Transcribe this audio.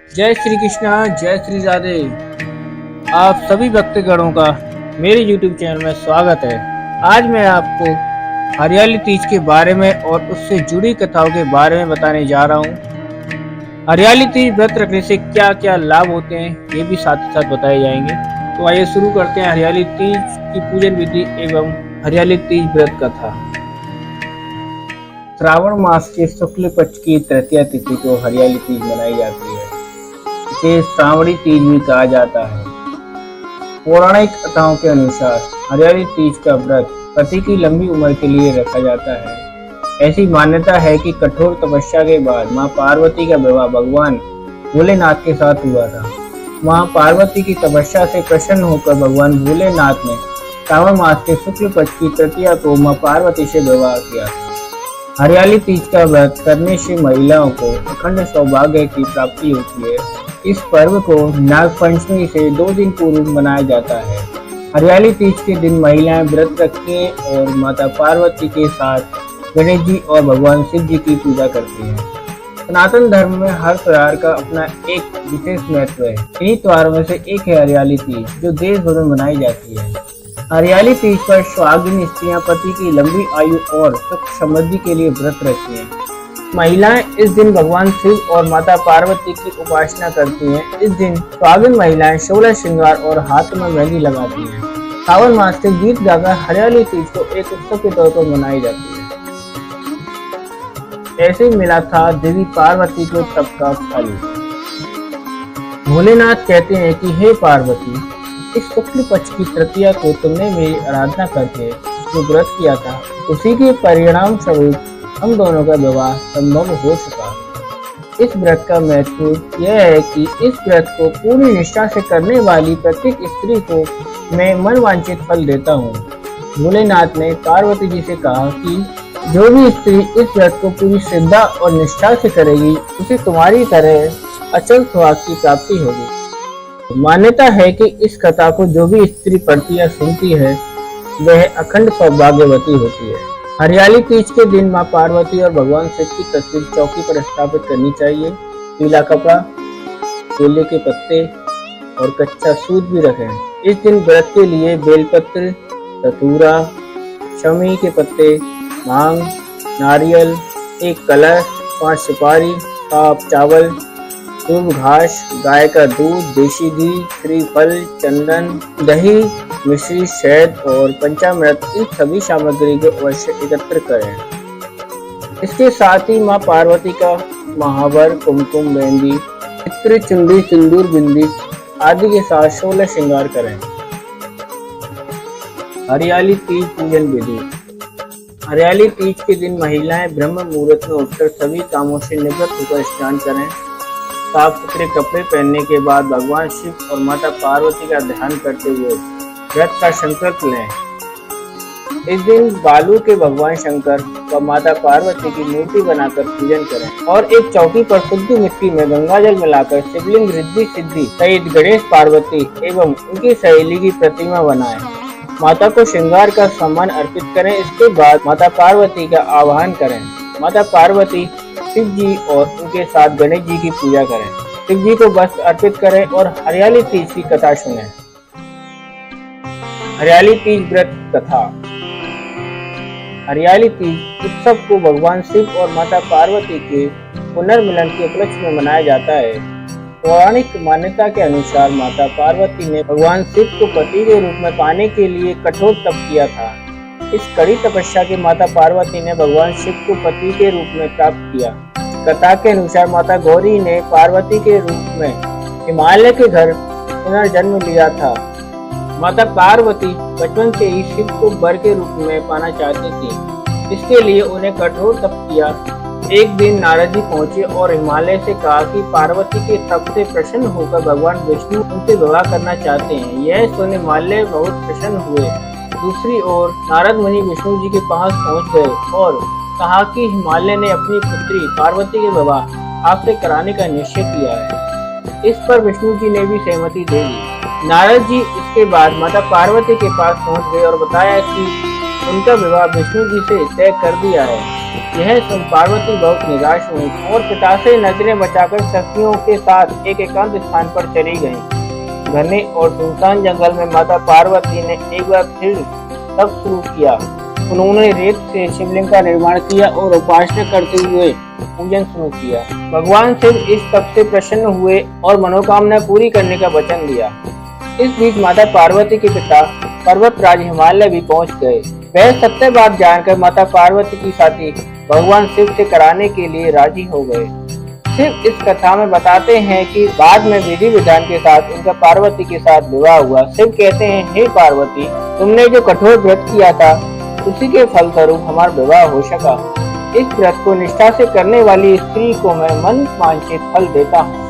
जय श्री कृष्णा, जय श्री राधे। आप सभी भक्तगणों का मेरे YouTube चैनल में स्वागत है। आज मैं आपको हरियाली तीज के बारे में और उससे जुड़ी कथाओं के बारे में बताने जा रहा हूँ। हरियाली तीज व्रत रखने से क्या क्या लाभ होते हैं, ये भी साथ ही साथ बताए जाएंगे। तो आइए शुरू करते हैं हरियाली तीज की पूजन विधि एवं हरियाली तीज व्रत कथा। श्रावण मास के शुक्ल पक्ष की तृतीया तिथि को हरियाली तीज मनाई जाती है। इसे श्रावणी तीज भी कहा जाता है। पौराणिक कथाओं के अनुसार हरियाली तीज का व्रत पति की लंबी उम्र के लिए रखा जाता है। ऐसी मान्यता है कि कठोर तपस्या के बाद मां पार्वती का विवाह भगवान भोलेनाथ के साथ हुआ था। मां पार्वती की तपस्या से प्रसन्न होकर भगवान भोलेनाथ ने श्रावण मास के शुक्ल पक्ष की तृतीया को मां पार्वती से विवाह किया। हरियाली तीज का व्रत करने से महिलाओं को अखंड सौभाग्य की प्राप्ति होती है। इस पर्व को नाग पंचमी से 2 दिन पूर्व मनाया जाता है। हरियाली तीज के दिन महिलाएं व्रत रखती हैं और माता पार्वती के साथ गणेश जी और भगवान शिव जी की पूजा करती हैं। सनातन धर्म में हर त्योहार का अपना एक विशेष महत्व है। इन्हीं त्योहारों में से एक है हरियाली तीज, जो देश भर में मनाई जाती है। हरियाली तीज पर सुहागिन स्त्रियां पति की लंबी आयु और सुख समृद्धि के लिए व्रत रखती हैं। महिलाएं इस दिन भगवान शिव और माता पार्वती की उपासना करती हैं। इस दिन सुहागिन महिलाएं 16 श्रृंगार और हाथ में मेहंदी लगाती हैं। श्रावण मास के गीत गाकर हरियाली तीज को एक उत्सव के तौर पर मनाई जाती है। ऐसे मिला था देवी पार्वती को तप का फल। भोलेनाथ कहते हैं कि हे पार्वती, इस शुक्ल पक्ष की तृतीया को तुमने मेरी आराधना करके जो व्रत किया था, उसी के परिणाम स्वरूप हम दोनों का विवाह संभव हो चुका। इस व्रत का महत्व यह है कि इस व्रत को पूरी निष्ठा से करने वाली प्रत्येक स्त्री को मैं मनवांछित फल देता हूँ। भोलेनाथ ने पार्वती जी से कहा कि जो भी स्त्री इस व्रत को पूरी श्रद्धा और निष्ठा से करेगी, उसे तुम्हारी तरह अचल सौभाग्य की प्राप्ति होगी। मान्यता है कि इस कथा को जो भी स्त्री पढ़ती या सुनती है, वह अखंड सौभाग्यवती होती है। हरियाली तीज के दिन मां पार्वती और भगवान शिव की तस्वीर चौकी पर स्थापित करनी चाहिए। पीला कपड़ा, केले के पत्ते और कच्चा सूत भी रखें। इस दिन व्रत के लिए बेलपत्र, धतूरा, शमी के पत्ते, भांग, नारियल, एक कलश, 5 सुपारी, साफ चावल, शुभ घास, गाय का दूध, देशी घी, श्रीफल, चंदन, दही, मिश्री, शहद और पंचामृत, इन सभी सामग्री को अवश्य एकत्र करें। इसके साथ ही मां पार्वती का महावर, कुमकुम, मेहंदी, चित्र, चुंडी, सिंदूर, बिंदी आदि के साथ 16 श्रृंगार करें। हरियाली तीज पूजन विधि। हरियाली तीज के दिन महिलाएं ब्रह्म मुहूर्त में उठकर सभी कामों से निवृत्त होकर स्नान करें। साफ सुथरे कपड़े पहनने के बाद भगवान शिव और माता पार्वती का ध्यान करते हुए व्रत का संकल्प लें। इस दिन बालू के भगवान शंकर व माता पार्वती की मूर्ति बनाकर पूजन करें और एक चौकी पर शुद्ध मिट्टी में गंगाजल मिलाकर शिवलिंग, रिद्धि सिद्धि सहित गणेश, पार्वती एवं उनकी सहेली की प्रतिमा बनाएं। माता को श्रृंगार का सम्मान अर्पित करें। इसके बाद माता पार्वती का आवाहन करें। माता पार्वती, शिव जी और उनके साथ गणेश जी की पूजा करें। शिव जी को वस्त्र अर्पित करें और हरियाली तीज की कथा सुनें। हरियाली तीज व्रत कथा। हरियाली तीज उत्सव को भगवान शिव और माता पार्वती के पुनर्मिलन के उपलक्ष्य में मनाया जाता है। पौराणिक मान्यता के अनुसार माता पार्वती ने भगवान शिव को पति के रूप में पाने के लिए कठोर तप किया था। इस कड़ी तपस्या के माता पार्वती ने भगवान शिव को पति के रूप में प्राप्त किया। कथा के अनुसार माता गौरी ने पार्वती के रूप में हिमालय के घर पुनर्जन्म लिया था। माता पार्वती बचपन से ही शिव को वर के रूप में पाना चाहती थी। इसके लिए उन्हें कठोर तप किया। एक दिन नारद जी पहुंचे और हिमालय से कहा कि पार्वती के तप से प्रसन्न होकर भगवान विष्णु उनसे विवाह करना चाहते हैं। यह सुन हिमालय बहुत प्रसन्न हुए। दूसरी ओर नारद मुनि विष्णु जी के पास पहुंच गए और कहा कि हिमालय ने अपनी पुत्री पार्वती के विवाह आपसे कराने का निश्चय किया है। इस पर विष्णु जी ने भी सहमति दे दी। नारद जी इसके बाद माता पार्वती के पास पहुंच गए और बताया कि उनका विवाह विष्णु जी से तय कर दिया है। यह सुन पार्वती बहुत निराश हुई और पिता से नजरें बचाकर सखियों के साथ एक एकांत स्थान पर चली गईं। घने और सुनसान जंगल में माता पार्वती ने एक बार फिर तप शुरू किया। उन्होंने रेत से शिवलिंग का निर्माण किया और उपासना करते हुए पूजन शुरू किया। भगवान शिव इस तप से प्रसन्न हुए और मनोकामना पूरी करने का वचन दिया। इस बीच माता पार्वती के पिता पर्वतराज हिमालय भी पहुंच गए। वह सत्य बात जानकर माता पार्वती की शादी भगवान शिव से कराने के लिए राजी हो गए। शिव इस कथा में बताते हैं कि बाद में विधि विधान के साथ उनका पार्वती के साथ विवाह हुआ। शिव कहते हैं, हे पार्वती, तुमने जो कठोर व्रत किया था उसी के फलस्वरूप हमारा विवाह हो सका। इस व्रत को निष्ठा से करने वाली स्त्री को मैं मन वांछित फल देता हूँ।